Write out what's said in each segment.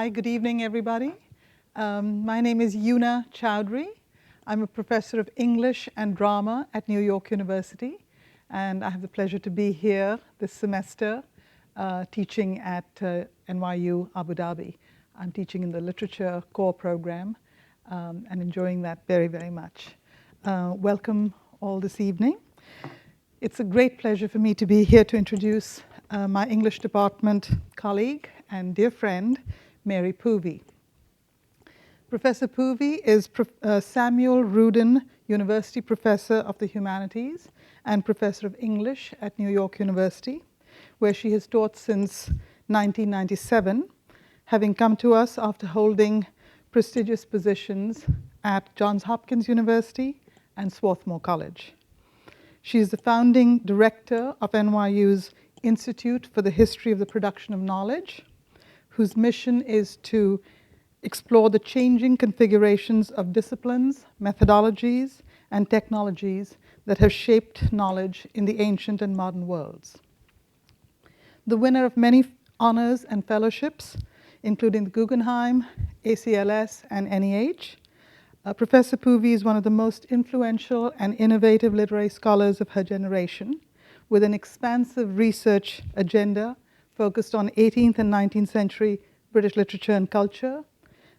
Hi, good evening, everybody. My name is Yuna Chowdhury. I'm a professor of English and drama at New York University, and I have the pleasure to be here this semester teaching at NYU Abu Dhabi. I'm teaching in the literature core program and enjoying that very, very much. Welcome all this evening. It's a great pleasure for me to be here to introduce my English department colleague and dear friend, Mary Poovey. Professor Poovey is Samuel Rudin University Professor of the Humanities and Professor of English at New York University, where she has taught since 1997, having come to us after holding prestigious positions at Johns Hopkins University and Swarthmore College. She is the founding director of NYU's Institute for the History of the Production of Knowledge, whose mission is to explore the changing configurations of disciplines, methodologies, and technologies that have shaped knowledge in the ancient and modern worlds. The winner of many honors and fellowships, including the Guggenheim, ACLS, and NEH, Professor Poovey is one of the most influential and innovative literary scholars of her generation, with an expansive research agenda focused on 18th and 19th century British literature and culture,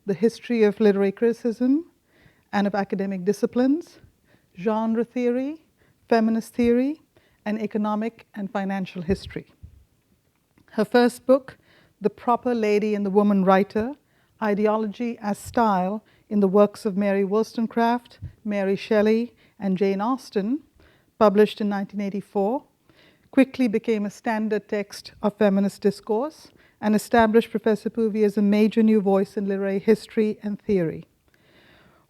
the history of literary criticism and of academic disciplines, genre theory, feminist theory, and economic and financial history. Her first book, The Proper Lady and the Woman Writer, Ideology as Style in the Works of Mary Wollstonecraft, Mary Shelley, and Jane Austen, published in 1984, quickly became a standard text of feminist discourse and established Professor Poovey as a major new voice in literary history and theory.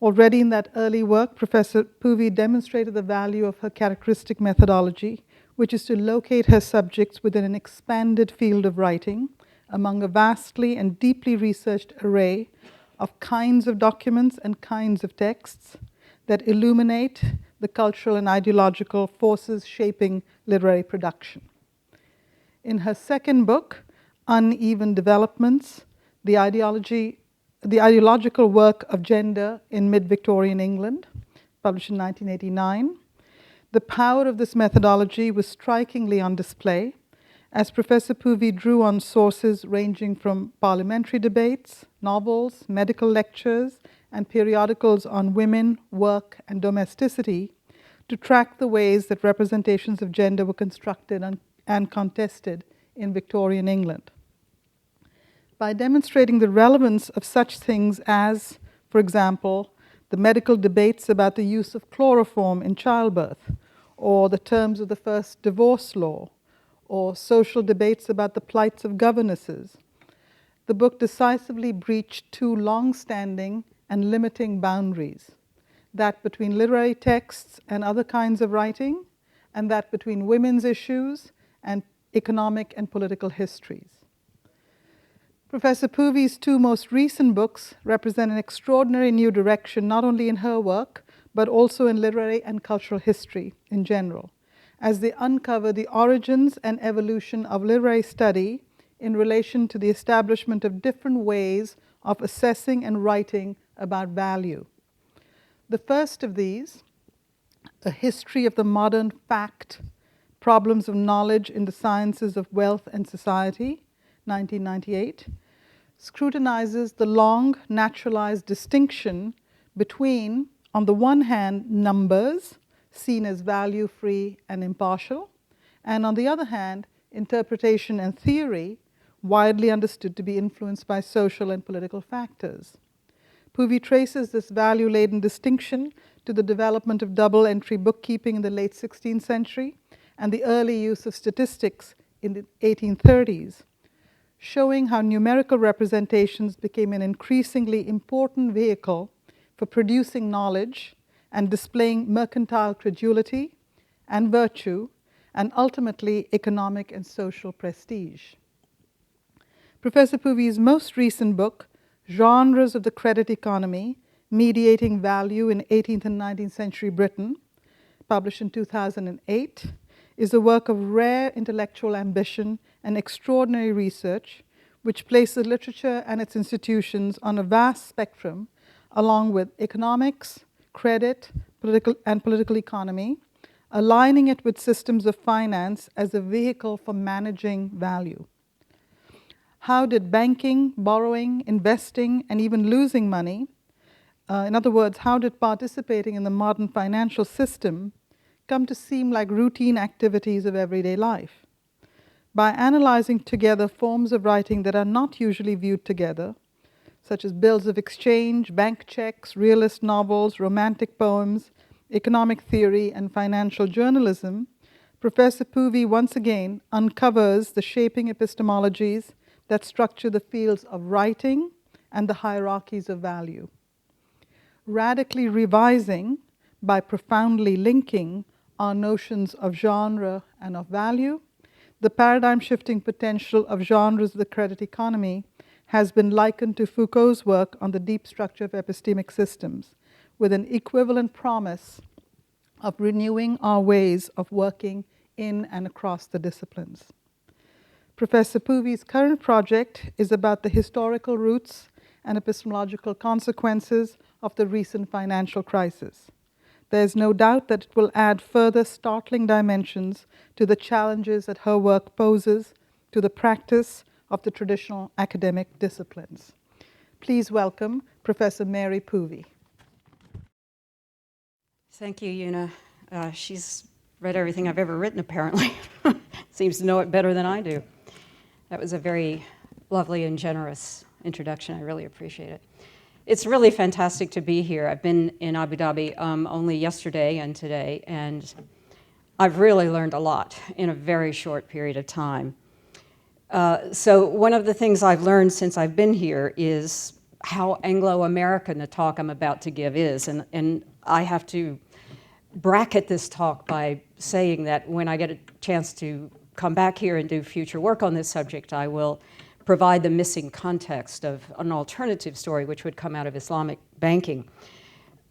Already in that early work, Professor Poovey demonstrated the value of her characteristic methodology, which is to locate her subjects within an expanded field of writing among a vastly and deeply researched array of kinds of documents and kinds of texts that illuminate the cultural and ideological forces shaping literary production. In her second book, Uneven Developments, the ideological work of gender in mid-Victorian England, published in 1989, the power of this methodology was strikingly on display as Professor Poovey drew on sources ranging from parliamentary debates, novels, medical lectures, and periodicals on women, work, and domesticity to track the ways that representations of gender were constructed and contested in Victorian England. By demonstrating the relevance of such things as, for example, the medical debates about the use of chloroform in childbirth, or the terms of the first divorce law, or social debates about the plights of governesses, the book decisively breached two long-standing and limiting boundaries, that between literary texts and other kinds of writing, and that between women's issues and economic and political histories. Professor Poovey's two most recent books represent an extraordinary new direction, not only in her work, but also in literary and cultural history in general, as they uncover the origins and evolution of literary study in relation to the establishment of different ways of assessing and writing about value. The first of these, A History of the Modern Fact, Problems of Knowledge in the Sciences of Wealth and Society, 1998, scrutinizes the long naturalized distinction between, on the one hand, numbers, seen as value-free and impartial, and on the other hand, interpretation and theory, widely understood to be influenced by social and political factors. Poovey traces this value-laden distinction to the development of double-entry bookkeeping in the late 16th century and the early use of statistics in the 1830s, showing how numerical representations became an increasingly important vehicle for producing knowledge and displaying mercantile credulity and virtue, and ultimately economic and social prestige. Professor Poovey's most recent book, Genres of the Credit Economy, Mediating Value in 18th and 19th Century Britain, published in 2008, is a work of rare intellectual ambition and extraordinary research, which places literature and its institutions on a vast spectrum, along with economics, credit, political economy, aligning it with systems of finance as a vehicle for managing value. How did banking, borrowing, investing, and even losing money, in other words, how did participating in the modern financial system come to seem like routine activities of everyday life? By analyzing together forms of writing that are not usually viewed together, such as bills of exchange, bank checks, realist novels, romantic poems, economic theory, and financial journalism, Professor Poovey once again uncovers the shaping epistemologies that structure the fields of writing and the hierarchies of value. Radically revising by profoundly linking our notions of genre and of value, the paradigm-shifting potential of genres of the credit economy has been likened to Foucault's work on the deep structure of epistemic systems, with an equivalent promise of renewing our ways of working in and across the disciplines. Professor Poovey's current project is about the historical roots and epistemological consequences of the recent financial crisis. There is no doubt that it will add further startling dimensions to the challenges that her work poses to the practice of the traditional academic disciplines. Please welcome Professor Mary Poovey. Thank you, Una. She's read everything I've ever written, apparently. Seems to know it better than I do. That was a very lovely and generous introduction. I really appreciate it. It's really fantastic to be here. I've been in Abu Dhabi only yesterday and today, and I've really learned a lot in a very short period of time. So one of the things I've learned since I've been here is how Anglo-American the talk I'm about to give is, and I have to bracket this talk by saying that when I get a chance to come back here and do future work on this subject, I will provide the missing context of an alternative story which would come out of Islamic banking.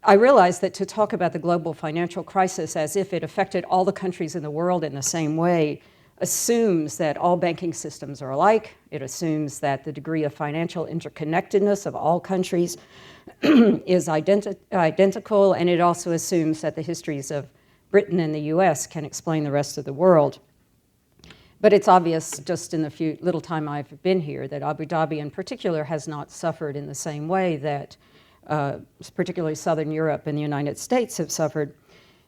I realize that to talk about the global financial crisis as if it affected all the countries in the world in the same way assumes that all banking systems are alike. It assumes that the degree of financial interconnectedness of all countries is identical, and it also assumes that the histories of Britain and the US can explain the rest of the world. But it's obvious just in the little time I've been here that Abu Dhabi in particular has not suffered in the same way that particularly Southern Europe and the United States have suffered.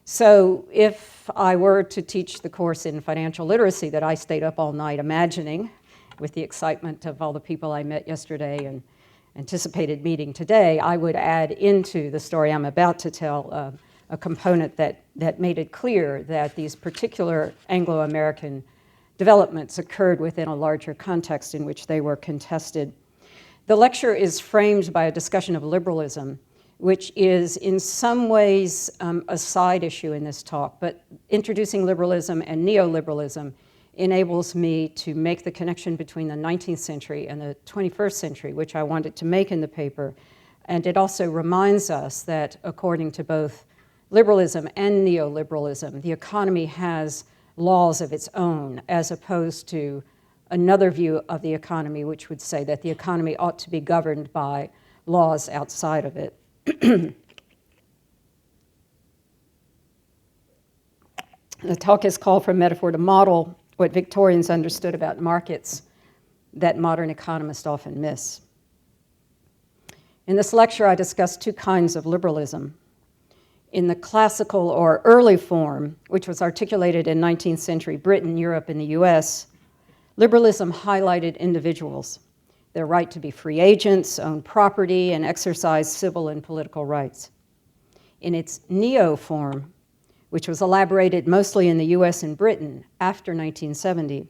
So if I were to teach the course in financial literacy that I stayed up all night imagining with the excitement of all the people I met yesterday and anticipated meeting today, I would add into the story I'm about to tell a component that made it clear that these particular Anglo-American developments occurred within a larger context in which they were contested. The lecture is framed by a discussion of liberalism, which is in some ways a side issue in this talk, but introducing liberalism and neoliberalism enables me to make the connection between the 19th century and the 21st century, which I wanted to make in the paper. And it also reminds us that according to both liberalism and neoliberalism, the economy has laws of its own, as opposed to another view of the economy, which would say that the economy ought to be governed by laws outside of it. The talk is called From Metaphor to Model, what Victorians understood about markets that modern economists often miss. In this lecture, I discuss two kinds of liberalism. In the classical or early form, which was articulated in 19th century Britain, Europe, and the US, liberalism highlighted individuals, their right to be free agents, own property, and exercise civil and political rights. In its neo form, which was elaborated mostly in the US and Britain after 1970,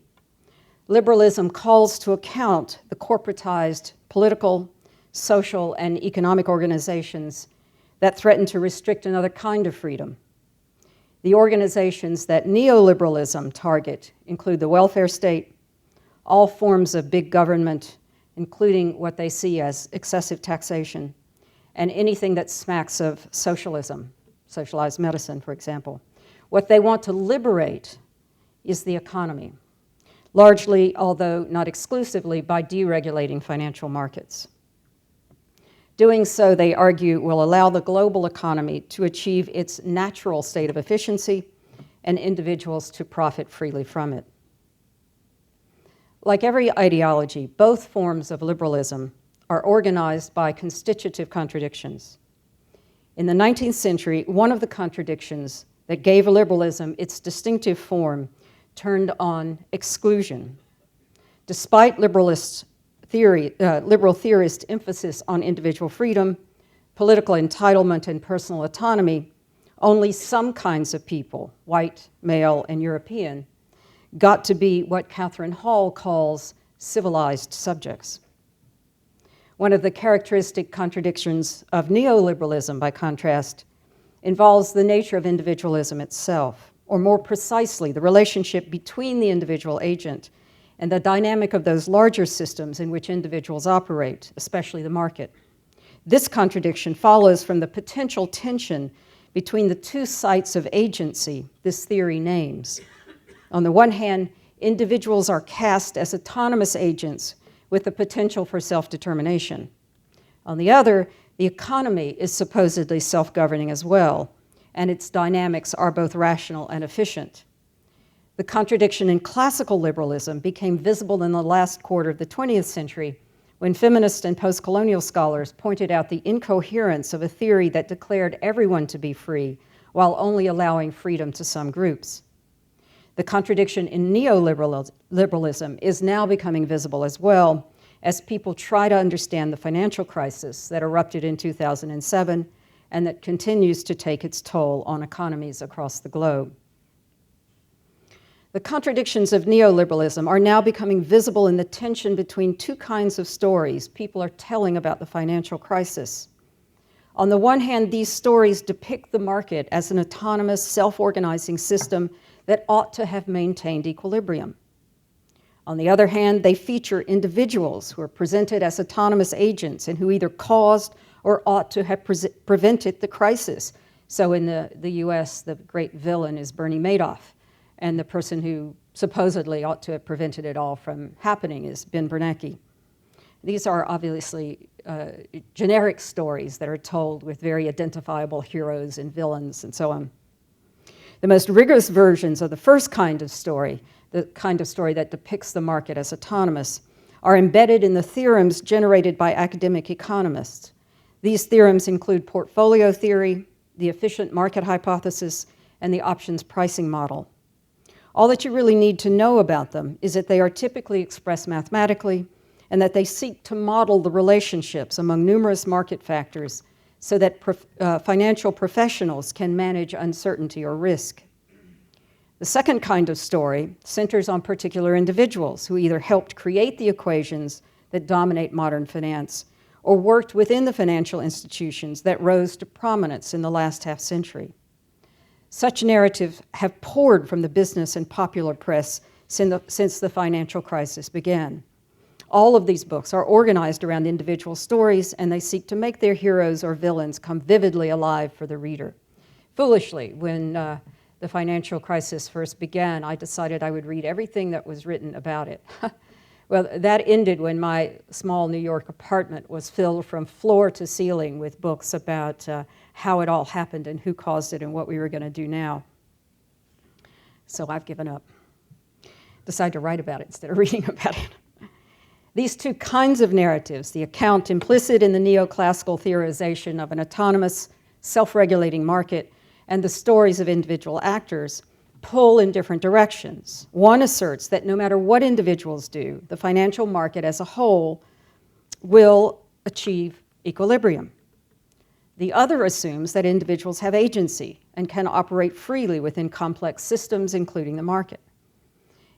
liberalism calls to account the corporatized political, social, and economic organizations that threaten to restrict another kind of freedom. The organizations that neoliberalism target include the welfare state, all forms of big government, including what they see as excessive taxation, and anything that smacks of socialism, socialized medicine, for example. What they want to liberate is the economy. largely, although not exclusively, by deregulating financial markets. Doing so, they argue, will allow the global economy to achieve its natural state of efficiency and individuals to profit freely from it. Like every ideology, both forms of liberalism are organized by constitutive contradictions. In the 19th century, one of the contradictions that gave liberalism its distinctive form turned on exclusion. Despite liberal theorist emphasis on individual freedom, political entitlement, and personal autonomy, only some kinds of people, white, male, and European, got to be what Catherine Hall calls civilized subjects. One of the characteristic contradictions of neoliberalism, by contrast, involves the nature of individualism itself, or more precisely, the relationship between the individual agent and the dynamic of those larger systems in which individuals operate, especially the market. This contradiction follows from the potential tension between the two sites of agency this theory names. On the one hand, individuals are cast as autonomous agents with the potential for self-determination. On the other, the economy is supposedly self-governing as well, and its dynamics are both rational and efficient. The contradiction in classical liberalism became visible in the last quarter of the 20th century when feminist and post-colonial scholars pointed out the incoherence of a theory that declared everyone to be free while only allowing freedom to some groups. The contradiction in neoliberalism is now becoming visible as well as people try to understand the financial crisis that erupted in 2007 and that continues to take its toll on economies across the globe. The contradictions of neoliberalism are now becoming visible in the tension between two kinds of stories people are telling about the financial crisis. On the one hand, these stories depict the market as an autonomous, self-organizing system that ought to have maintained equilibrium. On the other hand, they feature individuals who are presented as autonomous agents and who either caused or ought to have prevented the crisis. So in the US, the great villain is Bernie Madoff, and the person who supposedly ought to have prevented it all from happening is Ben Bernanke. These are obviously generic stories that are told with very identifiable heroes and villains and so on. The most rigorous versions of the first kind of story, the kind of story that depicts the market as autonomous, are embedded in the theorems generated by academic economists. These theorems include portfolio theory, the efficient market hypothesis, and the options pricing model. All that you really need to know about them is that they are typically expressed mathematically and that they seek to model the relationships among numerous market factors so that financial professionals can manage uncertainty or risk. The second kind of story centers on particular individuals who either helped create the equations that dominate modern finance or worked within the financial institutions that rose to prominence in the last half-century. Such narratives have poured from the business and popular press since the financial crisis began. All of these books are organized around individual stories, and they seek to make their heroes or villains come vividly alive for the reader. Foolishly, when the financial crisis first began, I decided I would read everything that was written about it. Well, that ended when my small New York apartment was filled from floor to ceiling with books about how it all happened and who caused it and what we were going to do now. So I've given up. Decided to write about it instead of reading about it. These two kinds of narratives, the account implicit in the neoclassical theorization of an autonomous, self-regulating market, and the stories of individual actors, pull in different directions. One asserts that no matter what individuals do, the financial market as a whole will achieve equilibrium. The other assumes that individuals have agency and can operate freely within complex systems, including the market.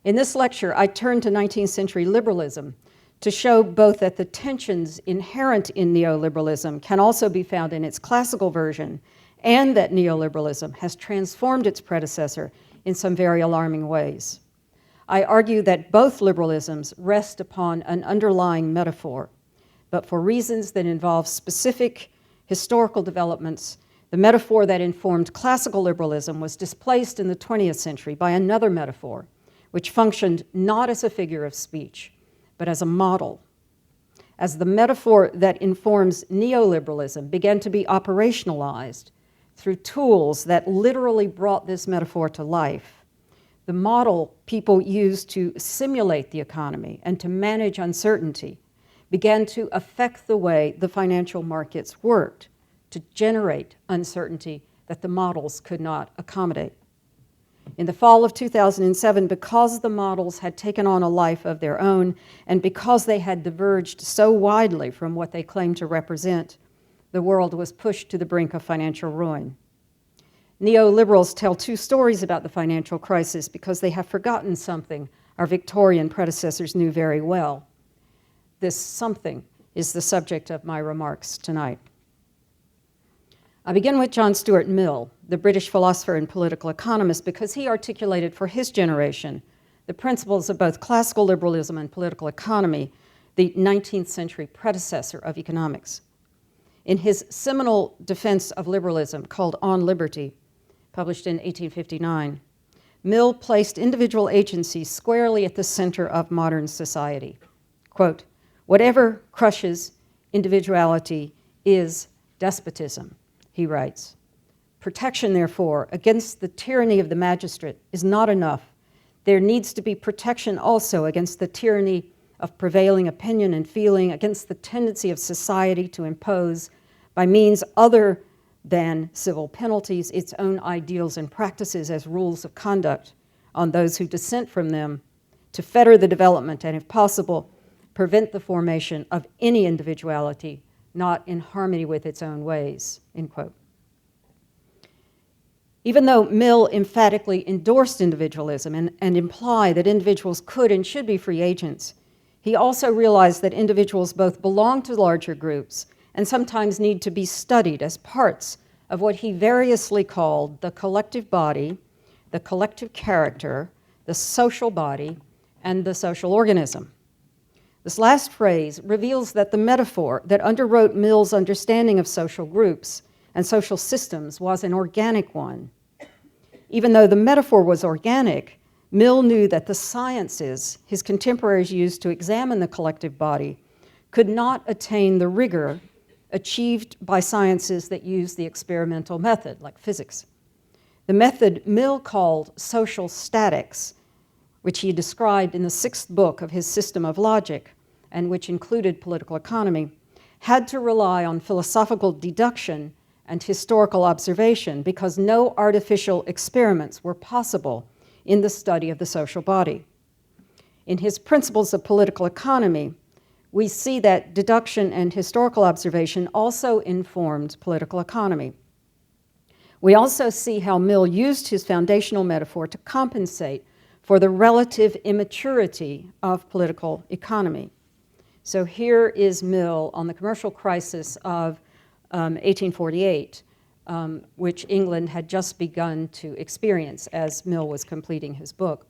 In this lecture, I turn to 19th century liberalism to show both that the tensions inherent in neoliberalism can also be found in its classical version, and that neoliberalism has transformed its predecessor in some very alarming ways. I argue that both liberalisms rest upon an underlying metaphor, but for reasons that involve specific historical developments, the metaphor that informed classical liberalism was displaced in the 20th century by another metaphor, which functioned not as a figure of speech, but as a model, as the metaphor that informs neoliberalism began to be operationalized through tools that literally brought this metaphor to life. The model people used to simulate the economy and to manage uncertainty began to affect the way the financial markets worked, to generate uncertainty that the models could not accommodate. In the fall of 2007, because the models had taken on a life of their own and because they had diverged so widely from what they claimed to represent, the world was pushed to the brink of financial ruin. Neoliberals tell two stories about the financial crisis because they have forgotten something our Victorian predecessors knew very well. This something is the subject of my remarks tonight. I begin with John Stuart Mill, the British philosopher and political economist, because he articulated for his generation the principles of both classical liberalism and political economy, the 19th century predecessor of economics. In his seminal defense of liberalism called On Liberty, published in 1859, Mill placed individual agency squarely at the center of modern society. Quote, "Whatever crushes individuality is despotism," he writes. "Protection, therefore, against the tyranny of the magistrate is not enough. There needs to be protection also against the tyranny of prevailing opinion and feeling, against the tendency of society to impose, by means other than civil penalties, its own ideals and practices as rules of conduct on those who dissent from them, to fetter the development and, if possible, prevent the formation of any individuality not in harmony with its own ways," end quote. Even though Mill emphatically endorsed individualism and implied that individuals could and should be free agents, he also realized that individuals both belong to larger groups and sometimes need to be studied as parts of what he variously called the collective body, the collective character, the social body, and the social organism. This last phrase reveals that the metaphor that underwrote Mill's understanding of social groups and social systems was an organic one. Even though the metaphor was organic, Mill knew that the sciences his contemporaries used to examine the collective body could not attain the rigor achieved by sciences that use the experimental method, like physics. The method Mill called social statics, which he described in the 6th book of his System of Logic, and which included political economy, had to rely on philosophical deduction and historical observation because no artificial experiments were possible in the study of the social body. In his Principles of Political Economy, we see that deduction and historical observation also informed political economy. We also see how Mill used his foundational metaphor to compensate for the relative immaturity of political economy. So here is Mill on the commercial crisis of 1848, which England had just begun to experience as Mill was completing his book.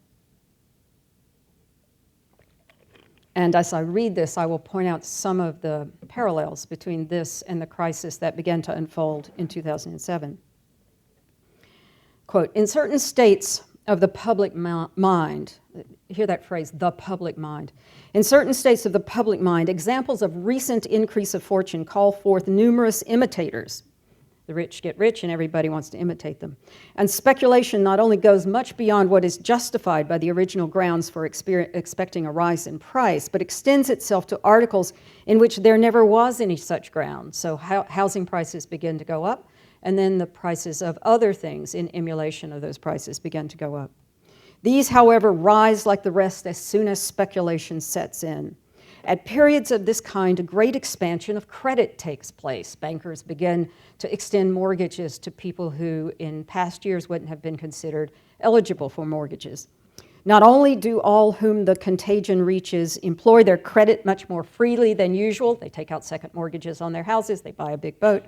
And as I read this, I will point out some of the parallels between this and the crisis that began to unfold in 2007. Quote, "In certain states of the public mind," hear that phrase, the public mind. "In certain states of the public mind, examples of recent increase of fortune call forth numerous imitators." The rich get rich and everybody wants to imitate them. "And speculation not only goes much beyond what is justified by the original grounds for expecting a rise in price, but extends itself to articles in which there never was any such ground." So housing prices begin to go up, and then the prices of other things in emulation of those prices begin to go up. "These, however, rise like the rest as soon as speculation sets in. At periods of this kind, a great expansion of credit takes place. Bankers begin to extend mortgages to people who in past years wouldn't have been considered eligible for mortgages. Not only do all whom the contagion reaches employ their credit much more freely than usual, they take out second mortgages on their houses, they buy a big boat,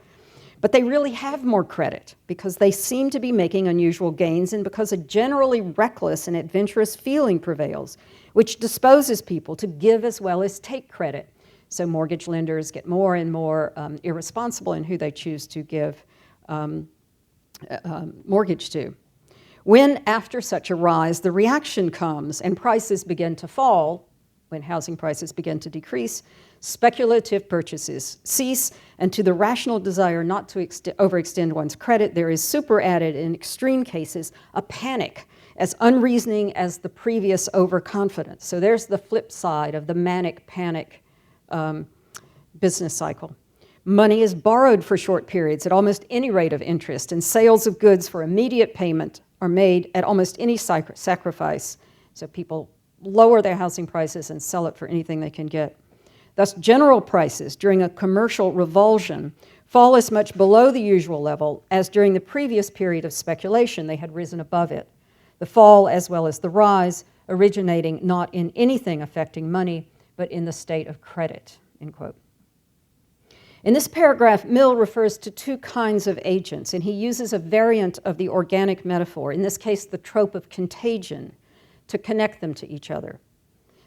but they really have more credit because they seem to be making unusual gains and because a generally reckless and adventurous feeling prevails, which disposes people to give as well as take credit. So mortgage lenders get more and more irresponsible in who they choose to give mortgage to. When, after such a rise, the reaction comes and prices begin to fall, when housing prices begin to decrease, speculative purchases cease, and to the rational desire not to overextend one's credit, there is superadded, in extreme cases, a panic as unreasoning as the previous overconfidence. So there's the flip side of the manic panic business cycle. Money is borrowed for short periods at almost any rate of interest, and sales of goods for immediate payment are made at almost any sacrifice. So people lower their housing prices and sell it for anything they can get. Thus, general prices during a commercial revulsion fall as much below the usual level as during the previous period of speculation they had risen above it. The fall, as well as the rise, originating not in anything affecting money, but in the state of credit, end quote. In this paragraph, Mill refers to two kinds of agents, and he uses a variant of the organic metaphor, in this case, the trope of contagion, to connect them to each other.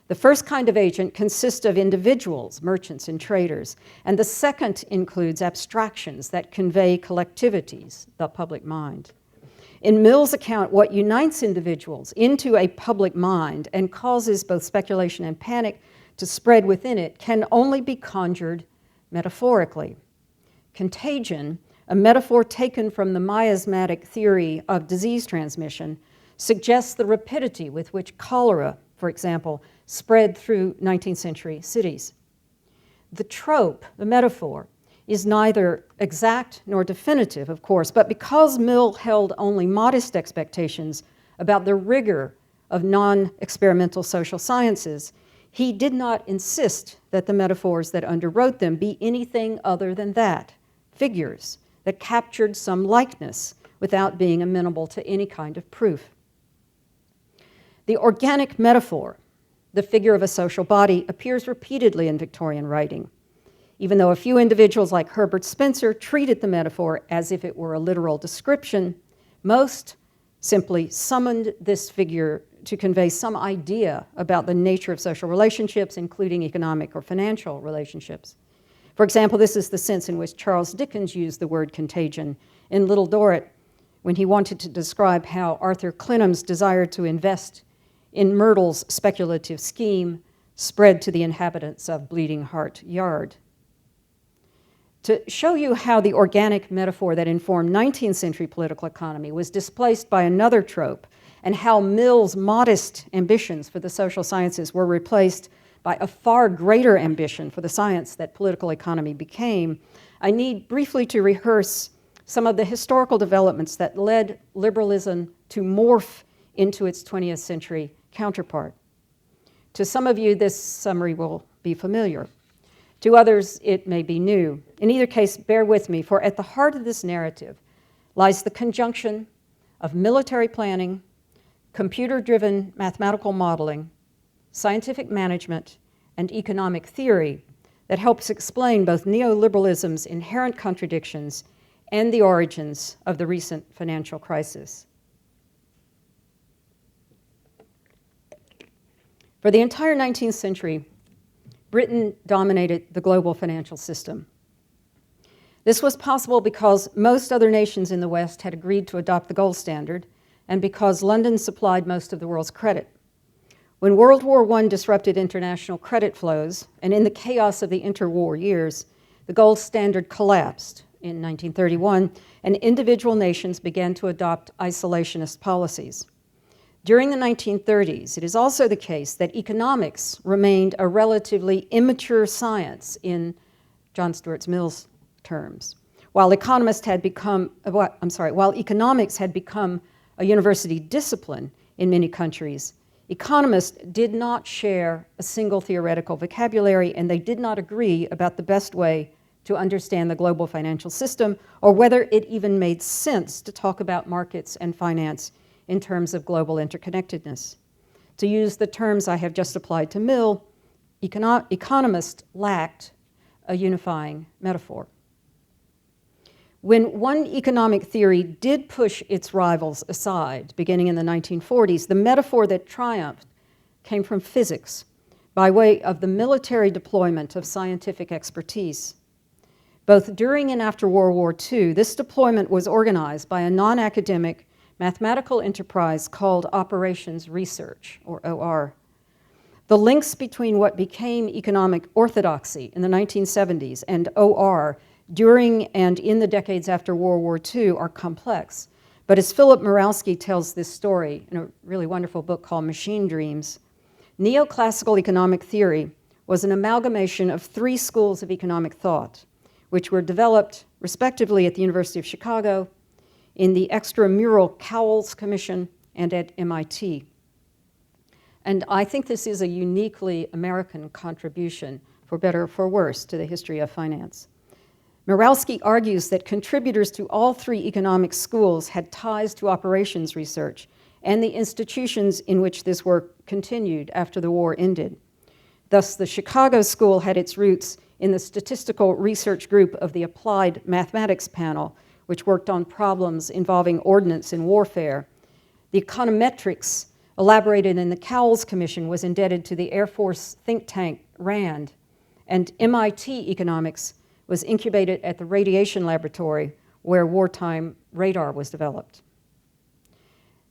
The first kind of agent consists of individuals, merchants, and traders, and the second includes abstractions that convey collectivities, the public mind. In Mill's account, what unites individuals into a public mind and causes both speculation and panic to spread within it can only be conjured metaphorically. Contagion, a metaphor taken from the miasmatic theory of disease transmission, suggests the rapidity with which cholera, for example, spread through 19th century cities. The trope, the metaphor, is neither exact nor definitive, of course, but because Mill held only modest expectations about the rigor of non-experimental social sciences, he did not insist that the metaphors that underwrote them be anything other than that, figures that captured some likeness without being amenable to any kind of proof. The organic metaphor, the figure of a social body, appears repeatedly in Victorian writing, even though a few individuals like Herbert Spencer treated the metaphor as if it were a literal description. Most simply summoned this figure to convey some idea about the nature of social relationships, including economic or financial relationships. For example, this is the sense in which Charles Dickens used the word contagion in Little Dorrit when he wanted to describe how Arthur Clennam's desire to invest in Myrtle's speculative scheme spread to the inhabitants of Bleeding Heart Yard. To show you how the organic metaphor that informed 19th century political economy was displaced by another trope, and how Mill's modest ambitions for the social sciences were replaced by a far greater ambition for the science that political economy became, I need briefly to rehearse some of the historical developments that led liberalism to morph into its 20th century counterpart. To some of you, this summary will be familiar. To others, it may be new. In either case, bear with me, for at the heart of this narrative lies the conjunction of military planning, computer-driven mathematical modeling, scientific management, and economic theory that helps explain both neoliberalism's inherent contradictions and the origins of the recent financial crisis. For the entire 19th century, Britain dominated the global financial system. This was possible because most other nations in the West had agreed to adopt the gold standard, and because London supplied most of the world's credit. When World War I disrupted international credit flows, and in the chaos of the interwar years, the gold standard collapsed in 1931, and individual nations began to adopt isolationist policies. During the 1930s, it is also the case that economics remained a relatively immature science in John Stuart Mill's terms. While economics had become a university discipline in many countries, economists did not share a single theoretical vocabulary, and they did not agree about the best way to understand the global financial system, or whether it even made sense to talk about markets and finance in terms of global interconnectedness. To use the terms I have just applied to Mill, economists lacked a unifying metaphor. When one economic theory did push its rivals aside, beginning in the 1940s, the metaphor that triumphed came from physics by way of the military deployment of scientific expertise. Both during and after World War II, this deployment was organized by a non-academic, mathematical enterprise called operations research, or OR. The links between what became economic orthodoxy in the 1970s and OR during and in the decades after World War II are complex. But as Philip Miralski tells this story in a really wonderful book called Machine Dreams, neoclassical economic theory was an amalgamation of three schools of economic thought, which were developed respectively at the University of Chicago, in the extramural Cowles Commission, and at MIT. And I think this is a uniquely American contribution, for better or for worse, to the history of finance. Miralski argues that contributors to all three economic schools had ties to operations research and the institutions in which this work continued after the war ended. Thus, the Chicago School had its roots in the statistical research group of the Applied Mathematics Panel, which worked on problems involving ordnance and warfare. The econometrics elaborated in the Cowles Commission was indebted to the Air Force think tank RAND, and MIT economics was incubated at the Radiation Laboratory, where wartime radar was developed.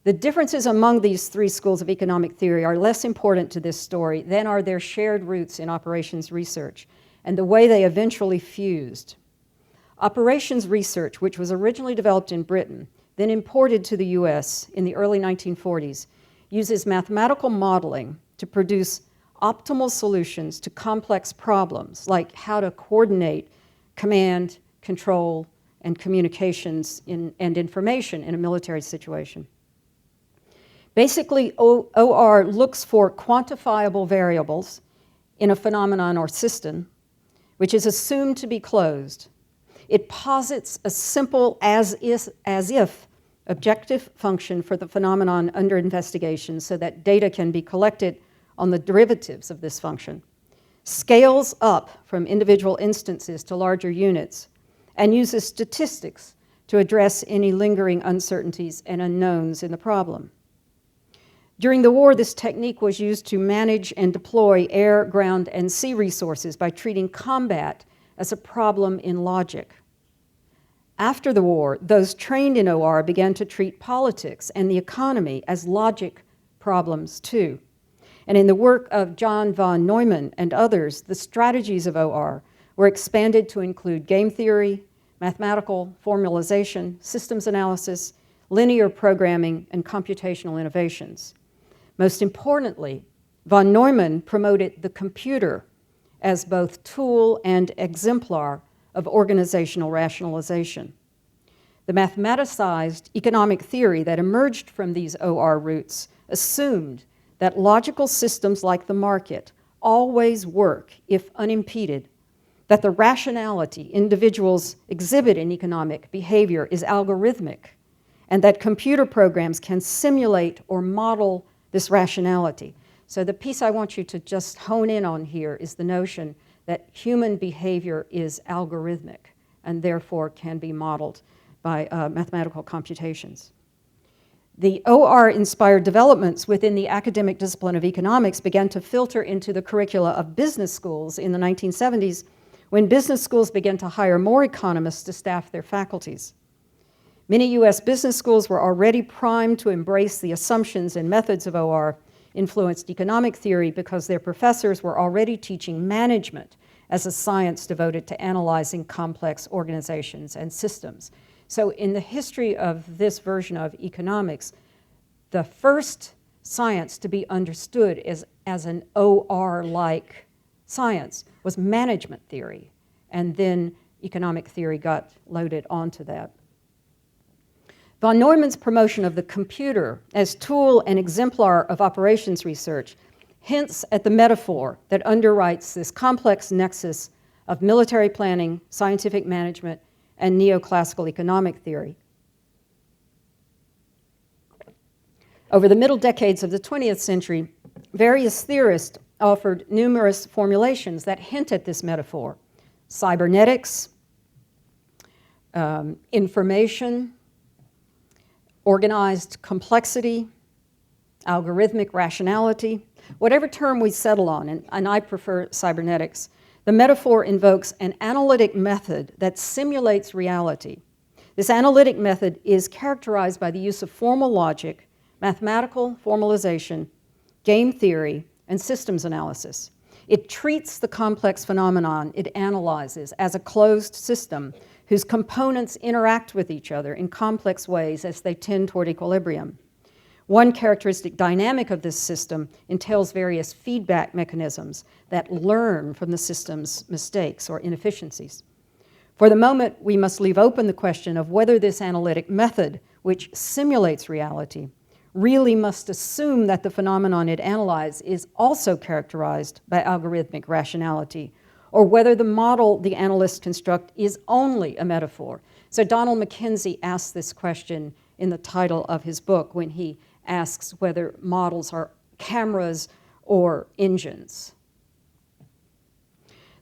The differences among these three schools of economic theory are less important to this story than are their shared roots in operations research and the way they eventually fused. Operations research, which was originally developed in Britain, then imported to the US in the early 1940s, uses mathematical modeling to produce optimal solutions to complex problems, like how to coordinate command, control, and communications and information in a military situation. Basically, OR looks for quantifiable variables in a phenomenon or system, which is assumed to be closed. It posits a simple as-if objective function for the phenomenon under investigation so that data can be collected on the derivatives of this function, scales up from individual instances to larger units, and uses statistics to address any lingering uncertainties and unknowns in the problem. During the war, this technique was used to manage and deploy air, ground, and sea resources by treating combat as a problem in logic. After the war, those trained in OR began to treat politics and the economy as logic problems too. And in the work of John von Neumann and others, the strategies of OR were expanded to include game theory, mathematical formalization, systems analysis, linear programming, and computational innovations. Most importantly, von Neumann promoted the computer as both tool and exemplar of organizational rationalization. The mathematicized economic theory that emerged from these OR roots assumed that logical systems like the market always work if unimpeded, that the rationality individuals exhibit in economic behavior is algorithmic, and that computer programs can simulate or model this rationality. So the piece I want you to just hone in on here is the notion that human behavior is algorithmic and therefore can be modeled by mathematical computations. The OR-inspired developments within the academic discipline of economics began to filter into the curricula of business schools in the 1970s, when business schools began to hire more economists to staff their faculties. Many US business schools were already primed to embrace the assumptions and methods of OR influenced economic theory because their professors were already teaching management as a science devoted to analyzing complex organizations and systems. So in the history of this version of economics, the first science to be understood as an OR-like science was management theory, and then economic theory got loaded onto that. Von Neumann's promotion of the computer as tool and exemplar of operations research hints at the metaphor that underwrites this complex nexus of military planning, scientific management, and neoclassical economic theory. Over the middle decades of the 20th century, various theorists offered numerous formulations that hint at this metaphor: cybernetics, information, organized complexity, algorithmic rationality. Whatever term we settle on, and I prefer cybernetics, the metaphor invokes an analytic method that simulates reality, This analytic method is characterized by the use of formal logic, mathematical formalization, game theory, and systems analysis. It treats the complex phenomenon it analyzes as a closed system whose components interact with each other in complex ways as they tend toward equilibrium. One characteristic dynamic of this system entails various feedback mechanisms that learn from the system's mistakes or inefficiencies. For the moment, we must leave open the question of whether this analytic method, which simulates reality, really must assume that the phenomenon it analyzes is also characterized by algorithmic rationality, or whether the model the analysts construct is only a metaphor. So Donald McKenzie asked this question in the title of his book when he asks whether models are cameras or engines.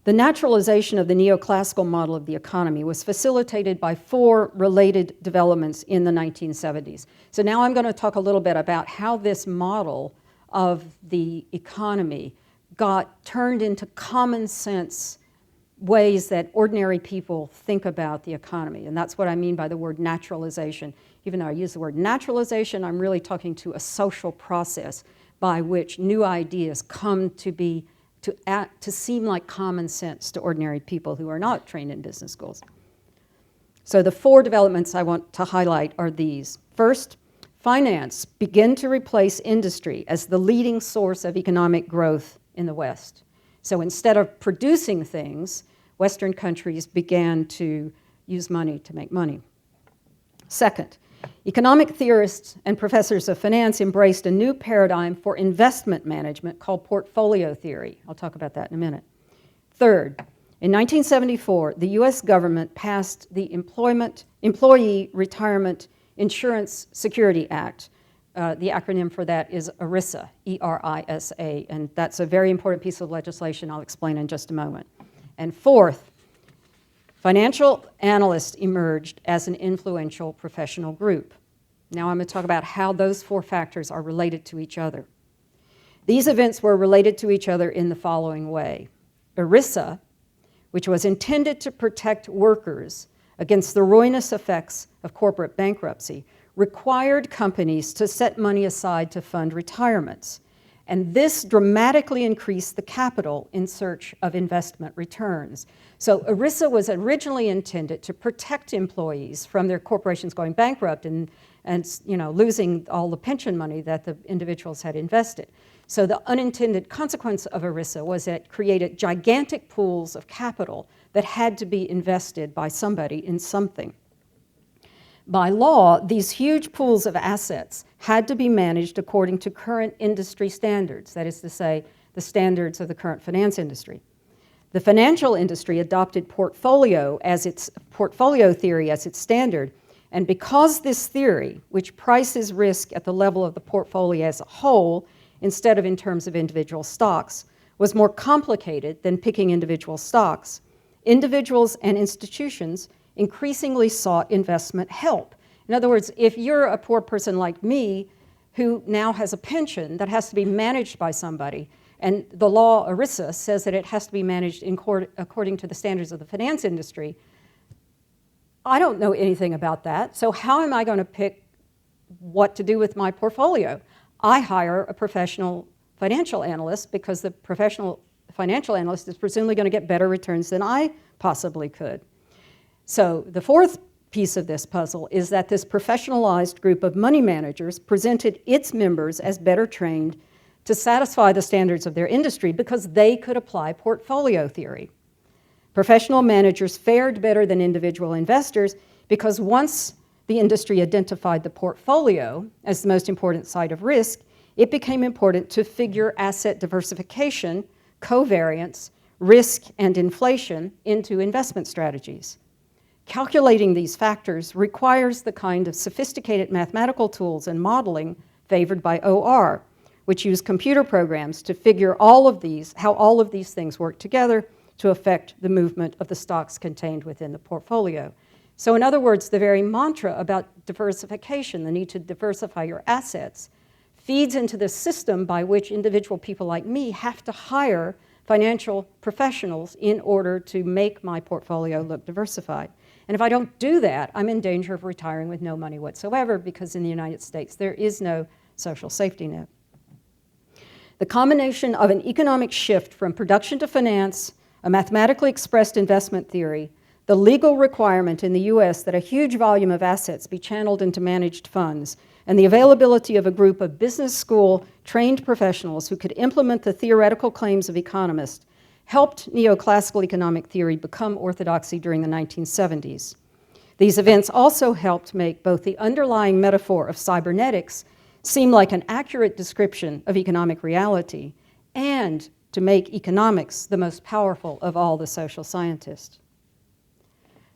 The naturalization of the neoclassical model of the economy was facilitated by four related developments in the 1970s. So now I'm going to talk a little bit about how this model of the economy got turned into common sense ways that ordinary people think about the economy. And that's what I mean by the word naturalization. Even though I use the word naturalization, I'm really talking to a social process by which new ideas come to be to seem like common sense to ordinary people who are not trained in business schools. So the four developments I want to highlight are these. First, finance began to replace industry as the leading source of economic growth in the West. So instead of producing things, Western countries began to use money to make money. Second, economic theorists and professors of finance embraced a new paradigm for investment management called portfolio theory. I'll talk about that in a minute. Third, in 1974, the US government passed the Employee Retirement Insurance Security Act. The acronym for that is ERISA, E-R-I-S-A, and that's a very important piece of legislation I'll explain in just a moment. And fourth, financial analysts emerged as an influential professional group. Now I'm going to talk about how those four factors are related to each other. These events were related to each other in the following way. ERISA, which was intended to protect workers against the ruinous effects of corporate bankruptcy, required companies to set money aside to fund retirements. And this dramatically increased the capital in search of investment returns. So ERISA was originally intended to protect employees from their corporations going bankrupt and losing all the pension money that the individuals had invested. So the unintended consequence of ERISA was that it created gigantic pools of capital that had to be invested by somebody in something. By law, these huge pools of assets had to be managed according to current industry standards, that is to say, the standards of the current finance industry. The financial industry adopted portfolio theory as its standard, and because this theory, which prices risk at the level of the portfolio as a whole instead of in terms of individual stocks, was more complicated than picking individual stocks, individuals and institutions increasingly sought investment help. In other words, if you're a poor person like me who now has a pension that has to be managed by somebody, and the law ERISA says that it has to be managed according to the standards of the finance industry, I don't know anything about that, so how am I going to pick what to do with my portfolio? I hire a professional financial analyst because the professional financial analyst is presumably going to get better returns than I possibly could. So the fourth piece of this puzzle is that this professionalized group of money managers presented its members as better trained to satisfy the standards of their industry because they could apply portfolio theory. Professional managers fared better than individual investors because once the industry identified the portfolio as the most important site of risk, it became important to figure asset diversification, covariance, risk, and inflation into investment strategies. Calculating these factors requires the kind of sophisticated mathematical tools and modeling favored by OR, which use computer programs to figure how all of these things work together to affect the movement of the stocks contained within the portfolio. So in other words, the very mantra about diversification, the need to diversify your assets, feeds into the system by which individual people like me have to hire financial professionals in order to make my portfolio look diversified. And if I don't do that, I'm in danger of retiring with no money whatsoever, because in the United States, there is no social safety net. The combination of an economic shift from production to finance, a mathematically expressed investment theory, the legal requirement in the US that a huge volume of assets be channeled into managed funds, and the availability of a group of business school trained professionals who could implement the theoretical claims of economists helped neoclassical economic theory become orthodoxy during the 1970s. These events also helped make both the underlying metaphor of cybernetics seem like an accurate description of economic reality, and to make economics the most powerful of all the social scientists.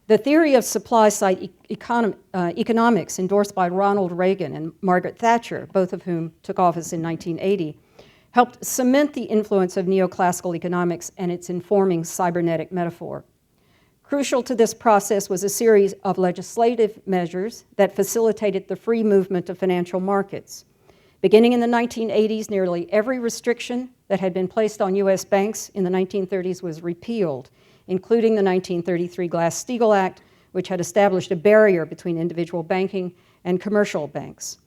The theory of supply-side economics, endorsed by Ronald Reagan and Margaret Thatcher, both of whom took office in 1980, helped cement the influence of neoclassical economics and its informing cybernetic metaphor. Crucial to this process was a series of legislative measures that facilitated the free movement of financial markets. Beginning in the 1980s, nearly every restriction that had been placed on US banks in the 1930s was repealed, including the 1933 Glass-Steagall Act, which had established a barrier between individual banking and commercial banks.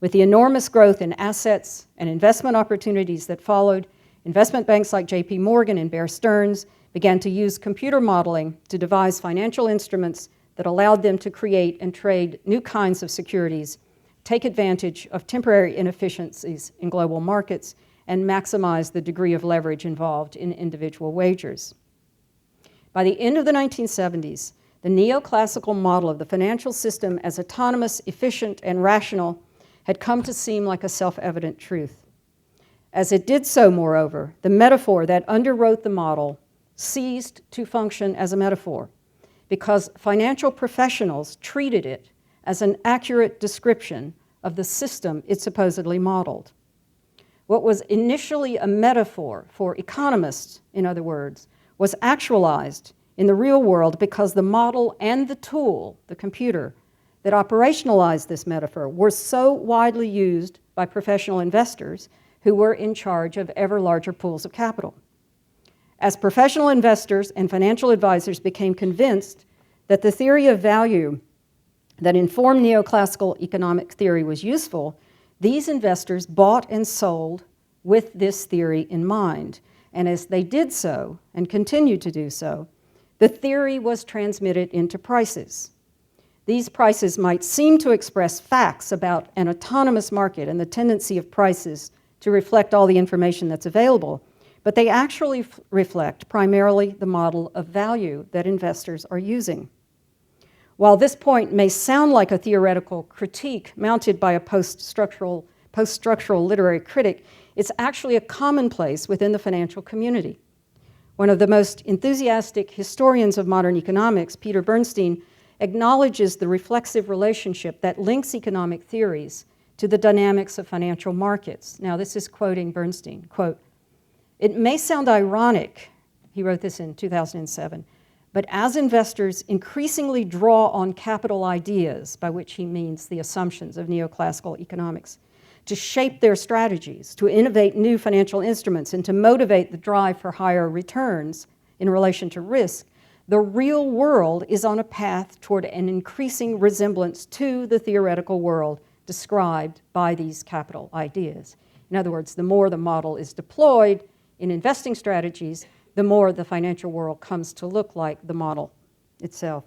With the enormous growth in assets and investment opportunities that followed, investment banks like J.P. Morgan and Bear Stearns began to use computer modeling to devise financial instruments that allowed them to create and trade new kinds of securities, take advantage of temporary inefficiencies in global markets, and maximize the degree of leverage involved in individual wagers. By the end of the 1970s, the neoclassical model of the financial system as autonomous, efficient, and rational had come to seem like a self-evident truth. As it did so, moreover, the metaphor that underwrote the model ceased to function as a metaphor because financial professionals treated it as an accurate description of the system it supposedly modeled. What was initially a metaphor for economists, in other words, was actualized in the real world because the model and the tool, the computer, that operationalized this metaphor were so widely used by professional investors who were in charge of ever larger pools of capital. As professional investors and financial advisors became convinced that the theory of value that informed neoclassical economic theory was useful, these investors bought and sold with this theory in mind. And as they did so, and continued to do so, the theory was transmitted into prices. These prices might seem to express facts about an autonomous market and the tendency of prices to reflect all the information that's available, but they actually reflect primarily the model of value that investors are using. While this point may sound like a theoretical critique mounted by a post-structural literary critic, it's actually a commonplace within the financial community. One of the most enthusiastic historians of modern economics, Peter Bernstein, acknowledges the reflexive relationship that links economic theories to the dynamics of financial markets. Now, this is quoting Bernstein, quote, "It may sound ironic," he wrote this in 2007, "but as investors increasingly draw on capital ideas," by which he means the assumptions of neoclassical economics, "to shape their strategies, to innovate new financial instruments, and to motivate the drive for higher returns in relation to risk, the real world is on a path toward an increasing resemblance to the theoretical world described by these capital ideas." In other words, the more the model is deployed in investing strategies, the more the financial world comes to look like the model itself.